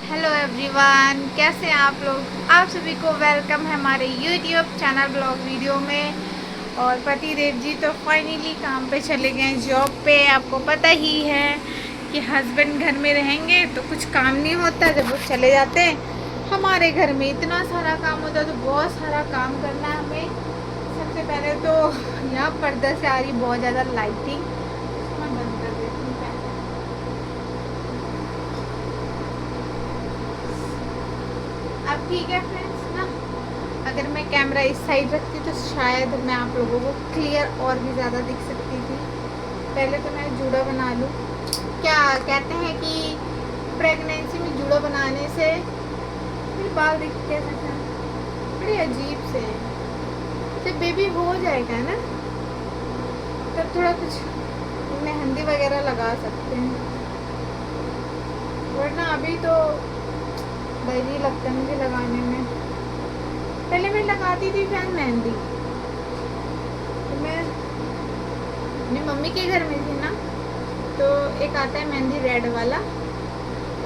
Hello everyone, कैसे हैं आप लोग। आप सभी को वेलकम है हमारे यूट्यूब चैनल ब्लॉग वीडियो में। और पति देव जी तो फाइनली काम पे चले गए, जॉब पे। आपको पता ही है कि हस्बैंड घर में रहेंगे तो कुछ काम नहीं होता, जब वो चले जाते हैं हमारे घर में इतना सारा काम होता है। तो बहुत सारा काम करना है हमें। सबसे पहले तो यहाँ पर्दा से आ रही बहुत ज़्यादा लाइटिंग, मैं बंद कर देती हूँ पहले। अब ठीक है फ्रेंड्स ना, अगर मैं कैमरा इस साइड रखती तो शायद मैं आप लोगों को क्लियर और भी ज़्यादा दिख सकती थी। पहले तो मैं जूड़ा बना लूँ। क्या कहते हैं कि प्रेगनेंसी में जूड़ा बनाने से फिर बाल दिख कैसे हैं, बड़े अजीब से हैं। जब बेबी हो जाएगा ना तब थोड़ा कुछ मेहंदी वगैरह लगा सकते हैं, वरना अभी तो डर ही लगता है मुझे लगाने में। पहले मैं लगाती थी फैन मेहंदी, तो मैं अपनी मम्मी के घर में थी ना, तो एक आता है मेहंदी रेड वाला,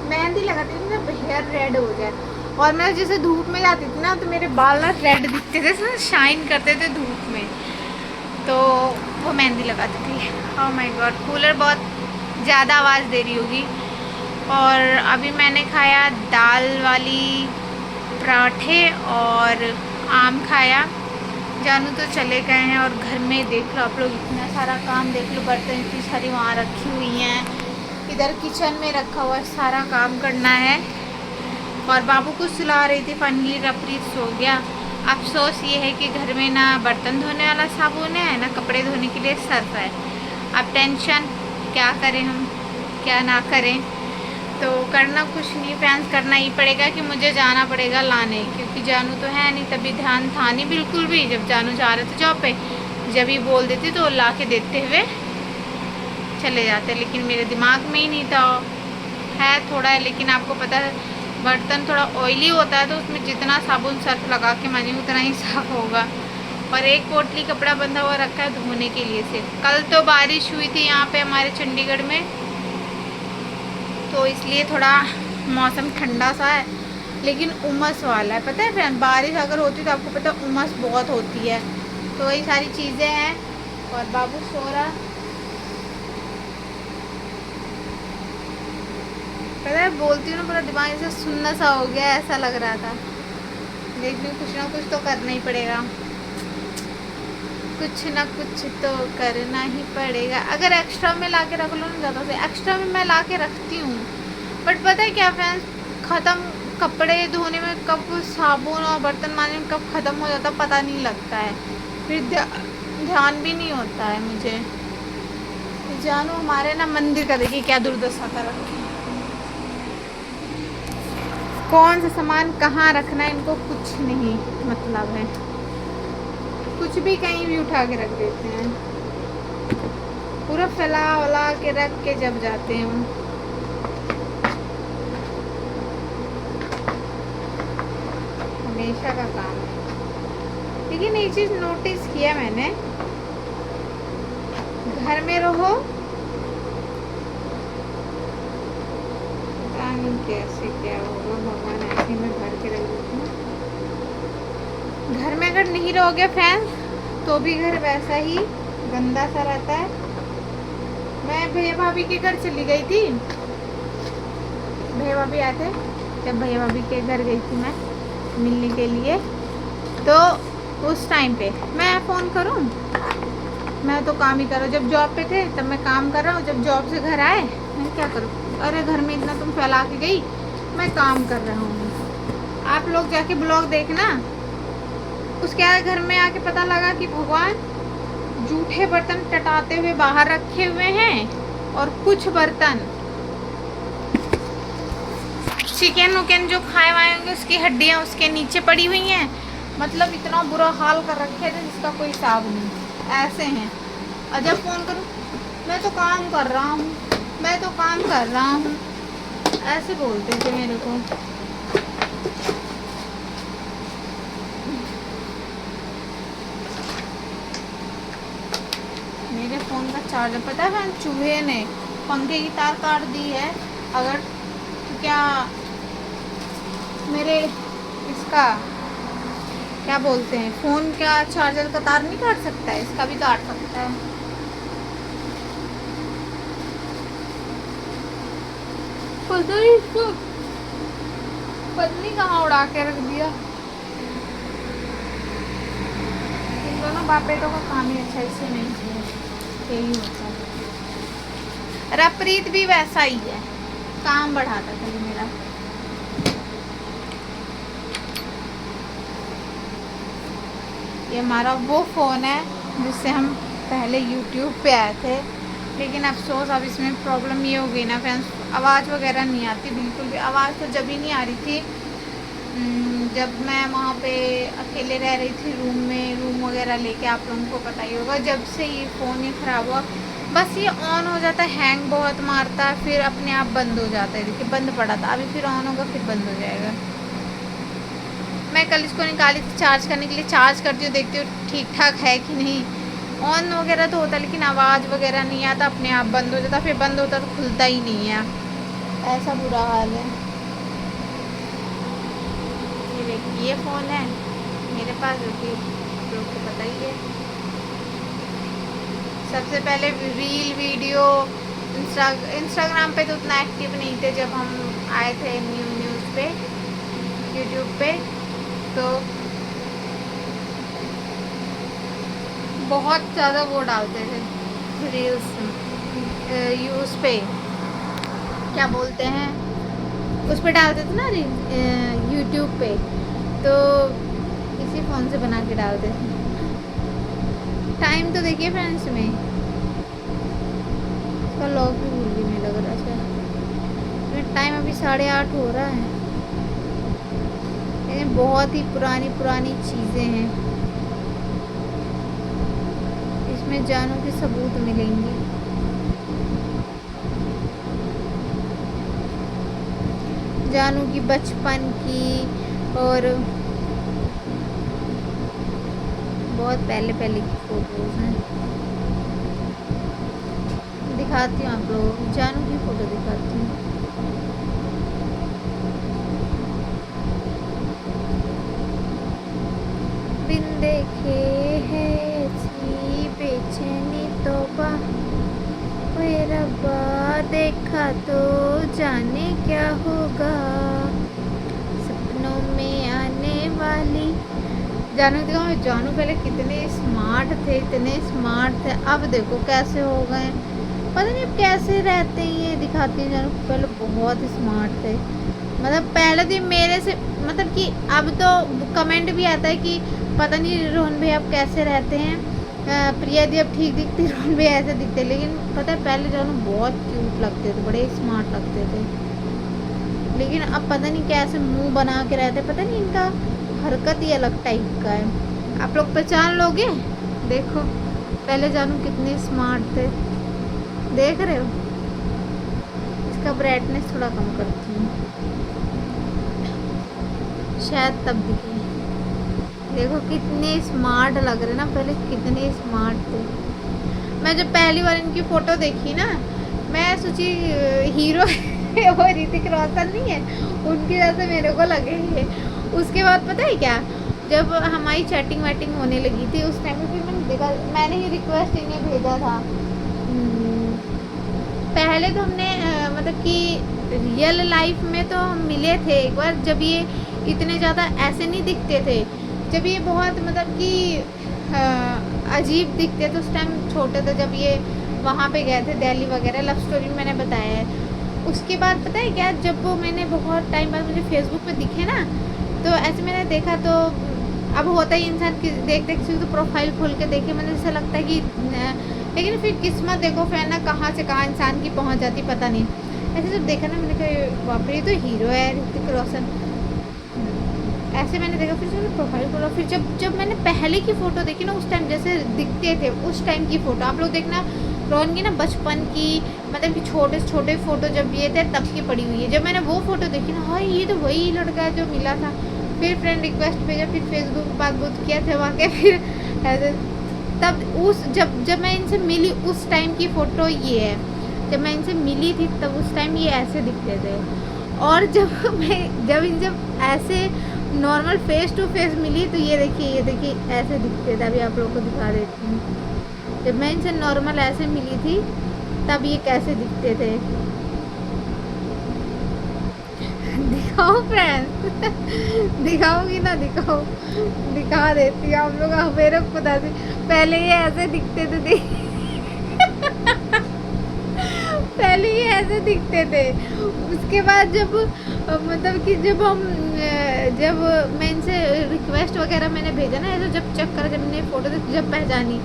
मेहंदी लगाती थी ना हेयर रेड हो जाए। और मैं जैसे धूप में जाती थी ना तो मेरे बाल ना रेड दिखते थे, ना शाइन करते थे धूप में, तो वो मेहंदी लगाती थी। ओह माय गॉड, कूलर बहुत ज़्यादा आवाज़ दे रही होगी। और अभी मैंने खाया दाल वाली पराठे और आम खाया। जानू तो चले गए हैं और घर में देख लो आप लोग, इतना सारा काम देख लो, बर्तन इतनी सारी वहाँ रखी हुई हैं, इधर किचन में रखा हुआ सारा काम करना है। और बाबू को सुला रही थी, फाइनली रफरीत सो गया। अफसोस ये है कि घर में ना बर्तन धोने वाला साबुन है ना कपड़े धोने के लिए सर्फ है। अब टेंशन, क्या करें हम, क्या ना करें। तो करना कुछ नहीं फ्रेंड्स, करना ही पड़ेगा कि मुझे जाना पड़ेगा लाने, क्योंकि जानू तो है नहीं, तभी ध्यान था नहीं बिल्कुल भी। जब जानू जा रहे थे जॉब पे, जब ही बोल देती तो ला के देते हुए चले जाते, लेकिन मेरे दिमाग में ही नहीं था। है थोड़ा है, लेकिन आपको पता है बर्तन थोड़ा ऑयली होता है तो उसमें जितना साबुन सर्फ लगा के मांजेंगे उतना ही साफ होगा। और एक पोटली कपड़ा बंधा हुआ रखा है धोने के लिए सिर्फ। कल तो बारिश हुई थी यहाँ पे हमारे चंडीगढ़ में, तो इसलिए थोड़ा मौसम ठंडा सा है, लेकिन उमस वाला है। पता है फ्रेंड, बारिश अगर होती तो आपको पता है उमस बहुत होती है। तो वही सारी चीज़ें हैं। और बाबू सो रहा, पता है बोलती हूँ ना पूरा दिमाग ऐसे सुन्ना सा हो गया, ऐसा लग रहा था। लेकिन कुछ ना कुछ तो करना ही पड़ेगा, कुछ ना कुछ तो करना ही पड़ेगा। अगर एक्स्ट्रा में ला के रख लो ना, ज़्यादा से एक्स्ट्रा में मैं ला के रखती हूँ, बट पता है क्या फ्रेंड्स, ख़त्म कपड़े धोने में कब साबुन और बर्तन मांजने में कब ख़त्म हो जाता पता नहीं लगता है, फिर ध्यान भी नहीं होता है मुझे। जानू हमारे ना मंदिर का देखिए क्या दुर्दशा कर रखी है, कौन सा सामान कहाँ रखना है इनको कुछ नहीं मतलब है, कुछ भी कहीं भी उठा के रख देते हैं, पूरा फैला वला के रख के जब जाते हैं। हमेशा का काम है। लेकिन एक चीज़ नोटिस किया मैंने, घर में रहो, पता नहीं कैसे क्या होगा, भगवान ऐसे में भर के रख देती हूँ। घर में अगर नहीं रहोगे फ्रेंड्स तो भी घर वैसा ही गंदा सा रहता है। मैं भैया भाभी के घर चली गई थी, भैया भाभी आए थे, जब भैया भाभी के घर गई थी मैं मिलने के लिए, तो उस टाइम पे मैं फ़ोन करूं, मैं तो काम ही कर रहा हूँ। जब जॉब पे थे तब मैं काम कर रहा हूँ, जब जॉब से घर आए मैं क्या करूँ, अरे घर में इतना तुम फैला के गई, मैं काम कर रहा हूँ। आप लोग जाके ब्लॉग देखना, उसके आगे घर में आके पता लगा कि भगवान जूठे बर्तन टटाते हुए बाहर रखे हुए हैं, और कुछ बर्तन चिकन उकन जो खाए वाए होंगे उसकी हड्डियाँ उसके नीचे पड़ी हुई हैं। मतलब इतना बुरा हाल कर रखे थे जिसका कोई हिसाब नहीं, ऐसे हैं। और जब फ़ोन करूँ, मैं तो काम कर रहा हूँ, मैं तो काम कर रहा हूँ, ऐसे बोलते थे मेरे को। मेरे फ़ोन का चार्जर पता है चूहे ने पंखे की तार काट दी है। अगर क्या मेरे इसका क्या बोलते हैं, फ़ोन का चार्जर का तार नहीं काट सकता है, इसका भी काट सकता है। पता नहीं इसको पत्नी कहाँ उड़ा के रख दिया। इन दोनों बाप बेटों का काम ही अच्छा, इससे नहीं यही होता है। रपरीत भी वैसा ही है, काम बढ़ाता था मेरा। ये हमारा वो फ़ोन है जिससे हम पहले YouTube पे आए थे, लेकिन अफसोस अब इसमें प्रॉब्लम ये हो गई ना फ्रेंड्स, आवाज़ वगैरह नहीं आती बिल्कुल भी। आवाज़ तो जब ही नहीं आ रही थी जब मैं वहाँ पे अकेले रह रही थी रूम में, रूम वगैरह लेके, आप लोगों को पता ही होगा। जब से ये फ़ोन ये ख़राब हुआ, बस ये ऑन हो जाता है, हैंग बहुत मारता है, फिर अपने आप बंद हो जाता है। देखिए बंद पड़ा था, अभी फिर ऑन होगा, फिर बंद हो जाएगा। मैं कल इसको निकाली थी चार्ज करने के लिए, चार्ज करती हूँ, देखती हूँ ठीक ठाक है कि नहीं। ऑन वगैरह तो होता लेकिन आवाज़ वगैरह नहीं आता, अपने आप बंद हो जाता, फिर बंद होता तो खुलता ही नहीं है। ऐसा बुरा हाल है। ये देखिए ये फ़ोन है मेरे पास, जो कि आप लोग को पता ही है। सबसे पहले रील वीडियो इंस्टाग्राम पे तो उतना एक्टिव नहीं थे जब हम आए थे न्यूज़ पे, यूट्यूब पे तो बहुत ज़्यादा वो डालते थे रील्स, उस पे क्या बोलते हैं, उस पे डालते थे ना यूट्यूब पे, तो इसी फ़ोन से बना के डालते थे। टाइम तो देखिए फ्रेंड्स में, इसका लॉक भी भूल गई मैं, लग रहा है टाइम अभी 8:30 हो रहा है। लेकिन बहुत ही पुरानी चीज़ें हैं, इसमें जानू के सबूत मिलेंगे। जानू की बचपन की और बहुत पहले की फ़ोटोज़ हैं, दिखाती हूँ आप लोगों को, जानू की फ़ोटो दिखाती हूँ। बिन देखे है ऐसी बेचैनी तौबा, ओए रब्बा देखा तो जाने क्या होगा, सपनों में आने वाली। जानू देखो, जानू पहले कितने स्मार्ट थे, इतने स्मार्ट थे, अब देखो कैसे हो गए, पता नहीं अब कैसे रहते हैं। ये दिखाती है जानू पहले बहुत स्मार्ट थे, मतलब पहले तो मेरे से, मतलब कि अब तो कमेंट भी आता है कि पता नहीं रोहन भाई आप कैसे रहते हैं, प्रिया दी अब ठीक दिखती, रोहन भाई ऐसे दिखते, लेकिन पता है पहले जानू बहुत क्यूट लगते थे, बड़े स्मार्ट लगते थे, लेकिन अब पता नहीं कैसे मुंह बना के रहते, पता नहीं इनका हरकत ही अलग टाइप का है। आप लोग पहचान लोगे, देखो पहले जानू कितने स्मार्ट थे, देख रहे हो। इसका ब्राइटनेस थोड़ा कम करती हूँ, शायद तब दिखे। देखो कितने स्मार्ट लग रहे ना, पहले कितने स्मार्ट थे। मैं जब पहली बार इनकी फ़ोटो देखी ना, मैं सोची हीरो वो ऋतिक रोशन नहीं है, उनकी जैसे मेरे को लगेंगे। उसके बाद पता है क्या, जब हमारी चैटिंग वैटिंग होने लगी थी उस टाइम में, फिर मैंने देखा, मैंने ही रिक्वेस्ट इन्हें भेजा था। पहले तो हमने मतलब कि रियल लाइफ में तो हम मिले थे एक बार, जब ये इतने ज़्यादा ऐसे नहीं दिखते थे, जब ये बहुत मतलब कि अजीब दिखते थे, उस टाइम छोटे थे, जब ये वहाँ पे गए थे दिल्ली वगैरह, लव स्टोरी में मैंने बताया है। उसके बाद पता है क्या, जब वो मैंने बहुत टाइम बाद मुझे फेसबुक पे दिखे ना, तो ऐसे मैंने देखा, तो अब होता ही इंसान देखते किसी तो प्रोफाइल खोल के देखे, मुझे ऐसा लगता है कि लेकिन फिर किस्मत देखो फिर ना कहाँ से कहाँ इंसान की पहुँच जाती पता नहीं। ऐसे जब देखा ना, मैंने कहा बाप रे, ये तो हीरो है ऋतिक रोशन, ऐसे मैंने देखा। फिर मैंने प्रोफाइल खोला, फिर जब मैंने पहले की फ़ोटो देखी ना, उस टाइम जैसे दिखते थे उस टाइम की फ़ोटो, आप लोग देखना, रोहन की ना बचपन की, मतलब कि छोटे छोटे फ़ोटो जब ये थे तब की पड़ी हुई है। जब मैंने वो फ़ोटो देखी ना, हाँ ये तो वही लड़का है जो मिला था। फिर फ्रेंड रिक्वेस्ट भेजा, फिर फेसबुक पे बात किया था वहाँ के, फिर ऐसे तब उस जब मैं इनसे मिली उस टाइम की फ़ोटो ये है, जब मैं इनसे मिली थी तब उस टाइम ये ऐसे दिखते थे। और जब ऐसे नॉर्मल फेस टू फेस मिली तो ये देखिए ऐसे दिखते थे। अभी आप लोगों को दिखा देती हूँ। जब मैं इनसे नॉर्मल ऐसे मिली थी तब ये कैसे दिखते थे। दिखाओ फ्रेंड्स दिखाऊंगी ना, दिखा देती हूँ आप लोग। मेरे को पता थी पहले ये ऐसे दिखते थे पहले ये ऐसे दिखते थे। उसके बाद जब मतलब कि जब मैं इनसे रिक्वेस्ट वगैरह मैंने भेजा ना, ऐसे जब चेक करा, जब मैंने फ़ोटो जब पहचानी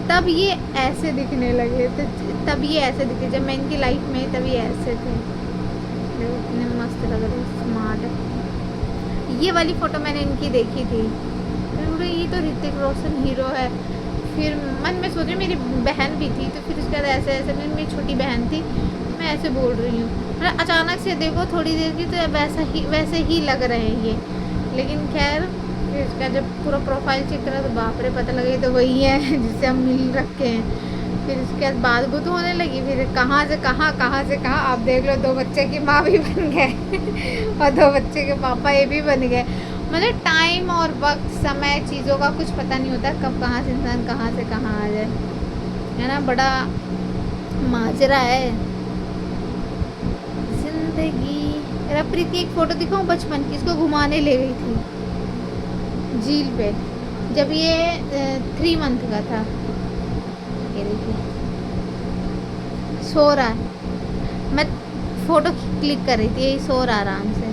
तब ये ऐसे दिखने लगे। तो तब ये ऐसे दिखे जब मैं इनकी लाइफ में, तब ये ऐसे थे। देखो कितने मस्त लग रहे, स्मार्ट। ये वाली फ़ोटो मैंने इनकी देखी थी, ये तो ऋतिक रोशन हीरो है। फिर मन में सोचे मेरी बहन भी थी, तो फिर उसके बाद ऐसे मेरी छोटी बहन थी, मैं ऐसे बोल रही हूँ। मतलब अचानक से देखो थोड़ी देर की तो वैसे ही लग रहे हैं ये। लेकिन खैर फिर इसका जब पूरा प्रोफाइल चेक करा तो बाप रे, पता लगे तो वही है जिससे हम मिल रखे हैं। फिर उसके बाद बात बुत होने लगी, फिर कहाँ से कहाँ आप देख लो, 2 बच्चे की माँ भी बन गए और 2 बच्चे के पापा ये भी बन गए। मतलब टाइम और वक्त, समय, चीज़ों का कुछ पता नहीं होता कब कहाँ से इंसान कहाँ से कहाँ आ जाए, है ना। बड़ा माजरा है ज़िंदगी। रफरीत की एक फ़ोटो दिखाऊँ बचपन की, इसको घुमाने ले गई थी झील पे जब ये 3 मंथ का था। ये देखिए सो रहा है, मैं फ़ोटो क्लिक कर रही थी, यही सो रहा आराम से।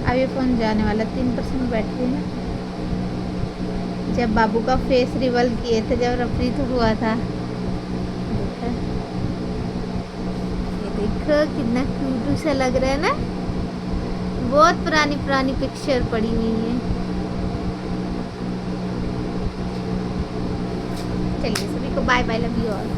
अब ये फ़ोन जाने वाला, 3% बैटरी है। जब बाबू का फेस रिवल किए थे, जब रफरीत हुआ था, ये देखो कितना क्यूट सा लग रहा है ना। बहुत पुरानी पिक्चर पड़ी हुई है। चलिए सभी को bye bye, love you all.